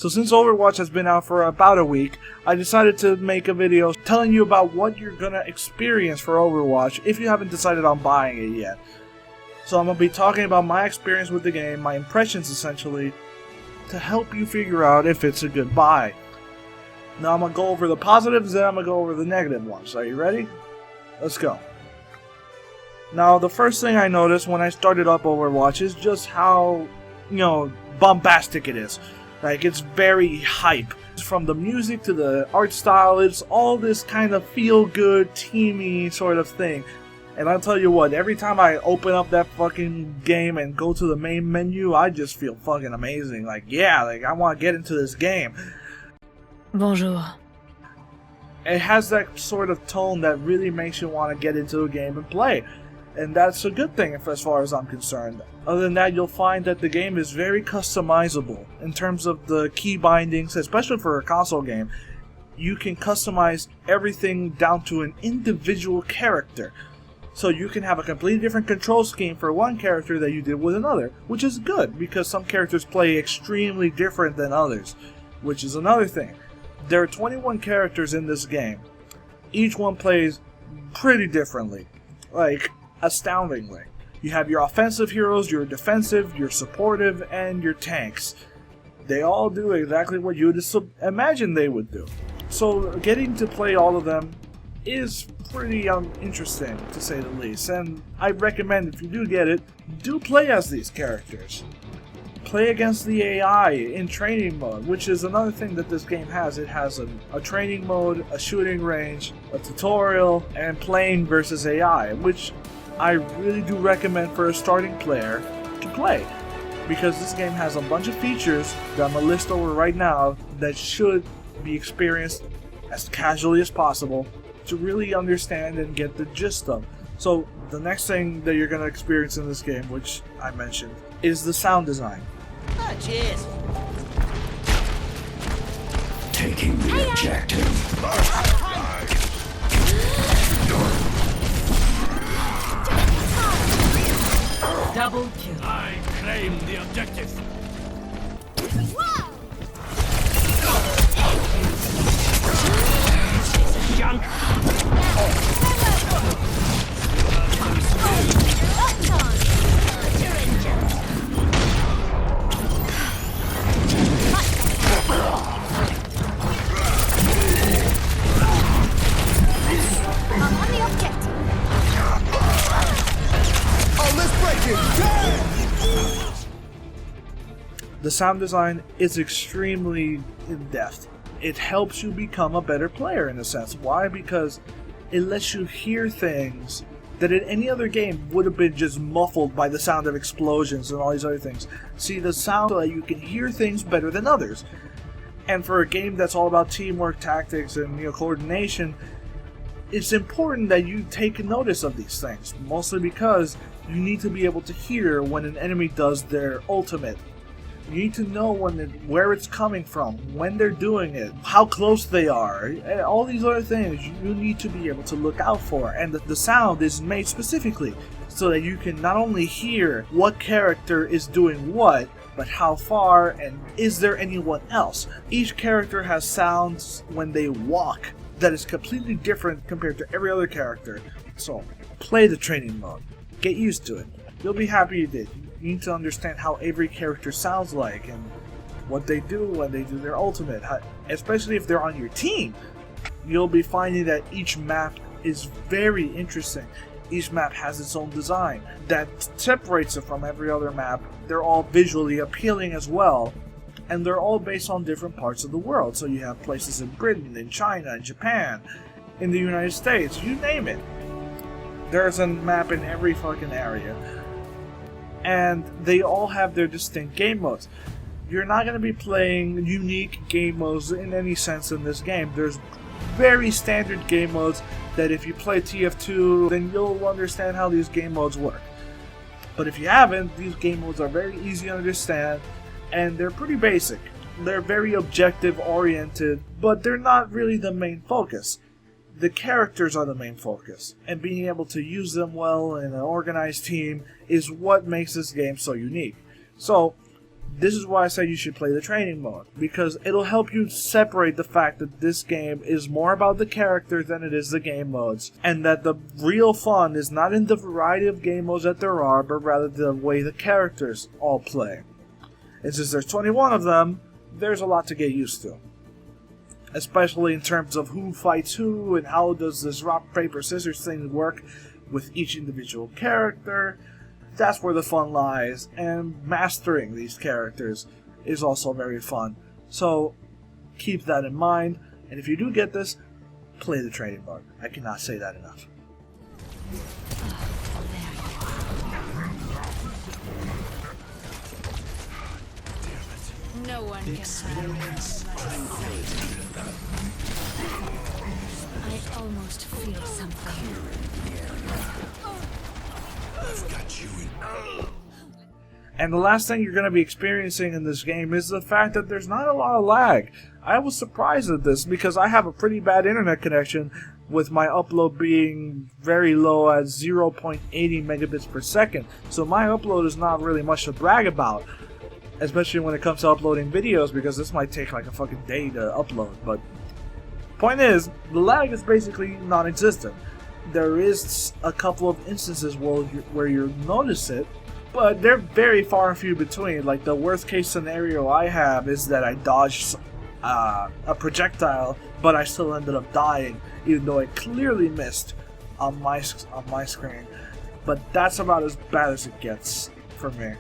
So since Overwatch has been out for about a week, I decided to make a video telling you about what you're gonna experience for Overwatch if you haven't decided on buying it yet. So I'm gonna be talking about my experience with the game, my impressions essentially, to help you figure out if it's a good buy. Now I'm gonna go over the positives, then I'm gonna go over the negative ones. Are you ready? Let's go. Now the first thing I noticed when I started up Overwatch is just how, bombastic it is. Like, it's very hype. From the music to the art style, it's all this kind of feel-good, teamy sort of thing. And I'll tell you what, every time I open up that fucking game and go to the main menu, I just feel fucking amazing. Like, yeah, I want to get into this game. Bonjour. It has that sort of tone that really makes you want to get into a game and play. And that's a good thing as far as I'm concerned. Other than that, you'll find that the game is very customizable in terms of the key bindings, especially for a console game. You can customize everything down to an individual character. So you can have a completely different control scheme for one character that you did with another, which is good because some characters play extremely different than others, which is another thing. There are 21 characters in this game. Each one plays pretty differently. Like, astoundingly. You have your offensive heroes, your defensive, your supportive, and your tanks. They all do exactly what you would imagine they would do. So getting to play all of them is pretty interesting, to say the least. And I recommend, if you do get it, do play as these characters. Play against the AI in training mode, which is another thing that this game has. It has a training mode, a shooting range, a tutorial, and playing versus AI, which I really do recommend for a starting player to play, because this game has a bunch of features that I'm going to list over right now that should be experienced as casually as possible to really understand and get the gist of. So the next thing that you're going to experience in this game, which I mentioned, is the sound design. Oh, cheers. Taking the objective. Double kill. I claim the objective. Junk. I'm on the objective. The sound design is extremely in-depth. It helps you become a better player in a sense. Why? Because it lets you hear things that in any other game would have been just muffled by the sound of explosions and all these other things. See, the sound so that you can hear things better than others. And for a game that's all about teamwork, tactics, and coordination, it's important that you take notice of these things. Mostly because you need to be able to hear when an enemy does their ultimate. You need to know where it's coming from, when they're doing it, how close they are, all these other things you need to be able to look out for. And the sound is made specifically so that you can not only hear what character is doing what, but how far and is there anyone else. Each character has sounds when they walk that is completely different compared to every other character. So, play the training mode. Get used to it. You'll be happy you did. You need to understand how every character sounds like and what they do when they do their ultimate. Especially if they're on your team. You'll be finding that each map is very interesting. Each map has its own design that separates it from every other map. They're all visually appealing as well. And they're all based on different parts of the world. So you have places in Britain, in China, in Japan, in the United States, you name it. There's a map in every fucking area. And they all have their distinct game modes. You're not going to be playing unique game modes in any sense in this game. There's very standard game modes that if you play TF2, then you'll understand how these game modes work. But if you haven't, these game modes are very easy to understand, and they're pretty basic. They're very objective oriented, but they're not really the main focus. The characters are the main focus, and being able to use them well in an organized team is what makes this game so unique. So, This is why I say you should play the training mode, because it'll help you separate the fact that this game is more about the character than it is the game modes, and that the real fun is not in the variety of game modes that there are, but rather the way the characters all play. And since there's 21 of them, there's a lot to get used to. Especially in terms of who fights who, and how does this rock, paper, scissors thing work with each individual character. That's where the fun lies, and mastering these characters is also very fun. So keep that in mind, and if you do get this, play the training mode. I cannot say that enough. No one can I almost feel something. And the last thing you're going to be experiencing in this game is the fact that there's not a lot of lag. I was surprised at this because I have a pretty bad internet connection, with my upload being very low at 0.80 megabits per second. So my upload is not really much to brag about, especially when it comes to uploading videos, because this might take like a fucking day to upload. But point is, the lag is basically non-existent. There is a couple of instances where you notice it, but they're very far and few between. Like, the worst case scenario I have is that I dodged a projectile, but I still ended up dying, even though I clearly missed on my screen. But that's about as bad as it gets for me,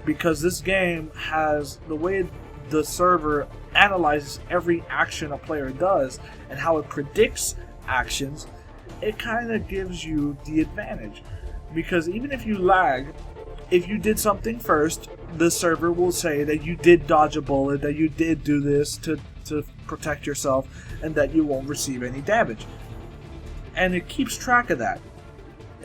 because this game has the way the server analyzes every action a player does and how it predicts actions. It kind of gives you the advantage, because even if you lag, if you did something first, the server will say that you did dodge a bullet, that you did do this to protect yourself, and that you won't receive any damage. And it keeps track of that.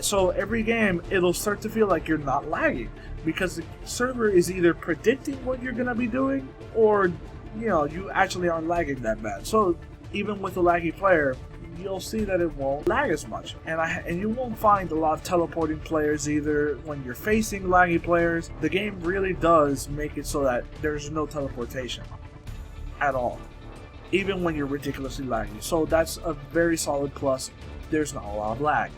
So every game, it'll start to feel like you're not lagging, because the server is either predicting what you're going to be doing, or, you know, you actually aren't lagging that bad. So even with a laggy player, you'll see that it won't lag as much, and you won't find a lot of teleporting players either. When you're facing laggy players, the game really does make it so that there's no teleportation at all, even when you're ridiculously laggy. So that's a very solid plus. There's not a lot of lag.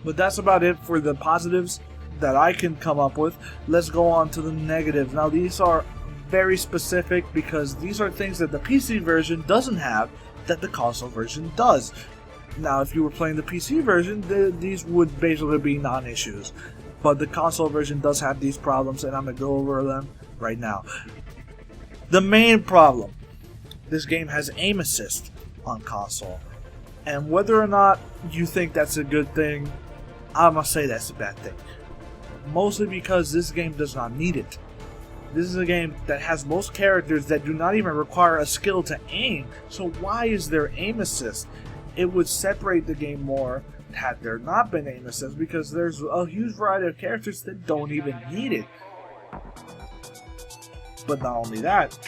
But that's about it for the positives that I can come up with. Let's go on to the negatives. Now, these are very specific, because these are things that the PC version doesn't have that the console version does. Now, if you were playing the PC version, these would basically be non-issues, but the console version does have these problems, and I'm going to go over them right now. The main problem: this game has aim assist on console, and whether or not you think that's a good thing, I must say that's a bad thing. Mostly because this game does not need it. This is a game that has most characters that do not even require a skill to aim, so why is there aim assist? It would separate the game more had there not been aim assist, because there's a huge variety of characters that don't even need it. But not only that,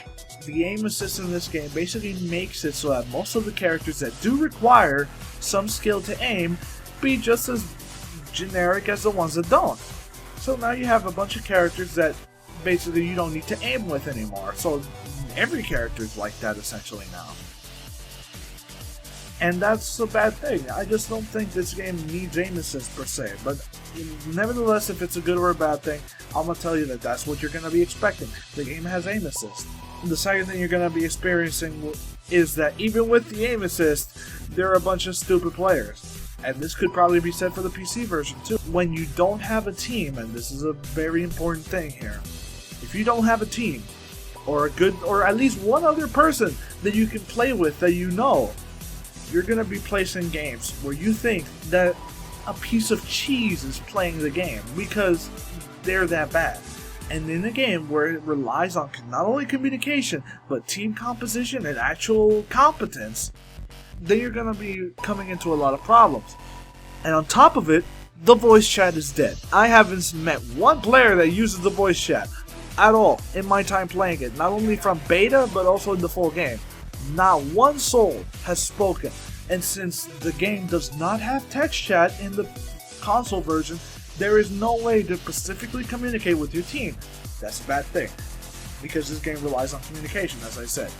the aim assist in this game basically makes it so that most of the characters that do require some skill to aim be just as generic as the ones that don't. So now you have a bunch of characters that basically you don't need to aim with anymore. So every character is like that essentially now. And that's a bad thing. I just don't think this game needs aim assist per se. But nevertheless, if it's a good or a bad thing, I'm going to tell you that that's what you're going to be expecting. The game has aim assist. The second thing you're going to be experiencing is that even with the aim assist, there are a bunch of stupid players. And this could probably be said for the PC version too. When you don't have a team, and this is a very important thing here, if you don't have a team, or at least one other person that you can play with that you know, you're going to be placing games where you think that a piece of cheese is playing the game, because they're that bad. And in a game where it relies on not only communication, but team composition and actual competence, then you're going to be coming into a lot of problems. And on top of it, the voice chat is dead. I haven't met one player that uses the voice chat at all in my time playing it, not only from beta, but also in the full game. Not one soul has spoken. And since the game does not have text chat in the console version, there is no way to specifically communicate with your team. That's a bad thing, because this game relies on communication, as I said.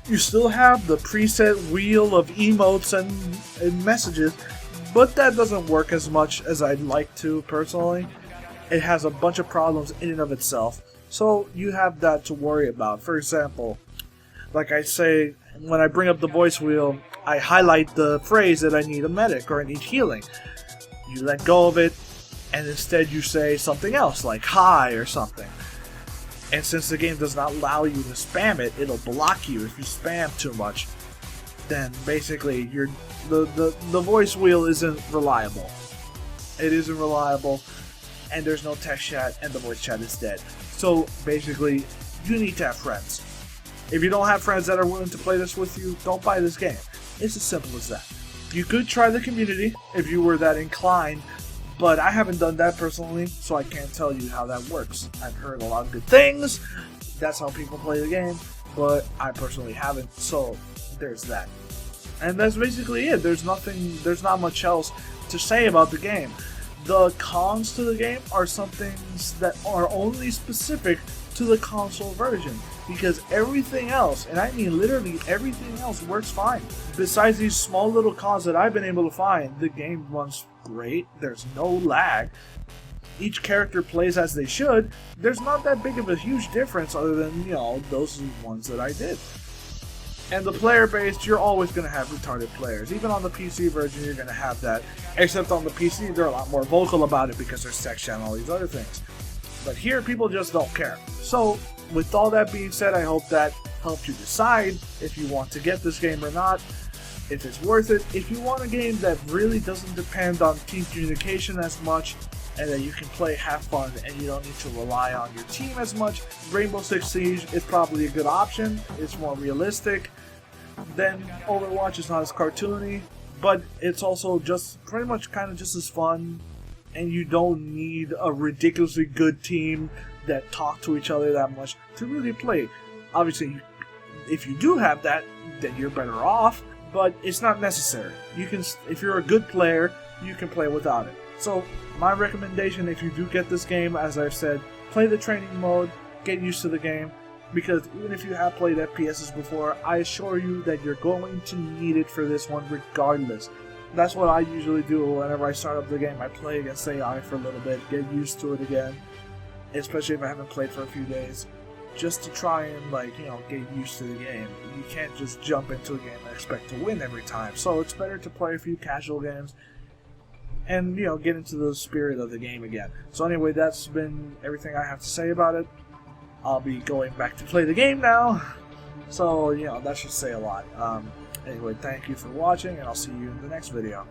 You still have the preset wheel of emotes and messages, but that doesn't work as much as I'd like to, personally. It has a bunch of problems in and of itself, so you have that to worry about. For example, like I say, when I bring up the voice wheel, I highlight the phrase that I need a medic or I need healing. You let go of it, and instead you say something else, like hi or something. And since the game does not allow you to spam it, it'll block you if you spam too much. Then basically the voice wheel isn't reliable. It isn't reliable, and there's no text chat, and the voice chat is dead. So basically, you need to have friends. If you don't have friends that are willing to play this with you, don't buy this game. It's as simple as that. You could try the community if you were that inclined, but I haven't done that personally, so I can't tell you how that works. I've heard a lot of good things. That's how people play the game, but I personally haven't, so there's that. And that's basically it. There's not much else to say about the game. The cons to the game are some things that are only specific to the console version, because everything else, and I mean literally everything else, works fine. Besides these small little cons that I've been able to find, the game runs great. There's no lag. Each character plays as they should. There's not that big of a huge difference other than, you know, those ones that I did. And the player base, you're always going to have retarded players. Even on the PC version, you're going to have that. Except on the PC, they're a lot more vocal about it because there's text chat and all these other things. But here, people just don't care. So, with all that being said, I hope that helped you decide if you want to get this game or not, if it's worth it. If you want a game that really doesn't depend on team communication as much, and that you can play, have fun, and you don't need to rely on your team as much, Rainbow Six Siege is probably a good option. It's more realistic. Then Overwatch is not as cartoony, but it's also just pretty much kind of just as fun, and you don't need a ridiculously good team that talk to each other that much to really play. Obviously, if you do have that, then you're better off, but it's not necessary. You can, if you're a good player, you can play without it. So my recommendation, if you do get this game, as I've said, play the training mode, get used to the game, because even if you have played FPSs before, I assure you that you're going to need it for this one regardless. That's what I usually do whenever I start up the game. I play against AI for a little bit, get used to it again, especially if I haven't played for a few days, just to try and, like, you know, get used to the game. You can't just jump into a game and expect to win every time, so it's better to play a few casual games and, you know, get into the spirit of the game again. So anyway, that's been everything I have to say about it. I'll be going back to play the game now, so, you know, that should say a lot. Anyway, thank you for watching, and I'll see you in the next video.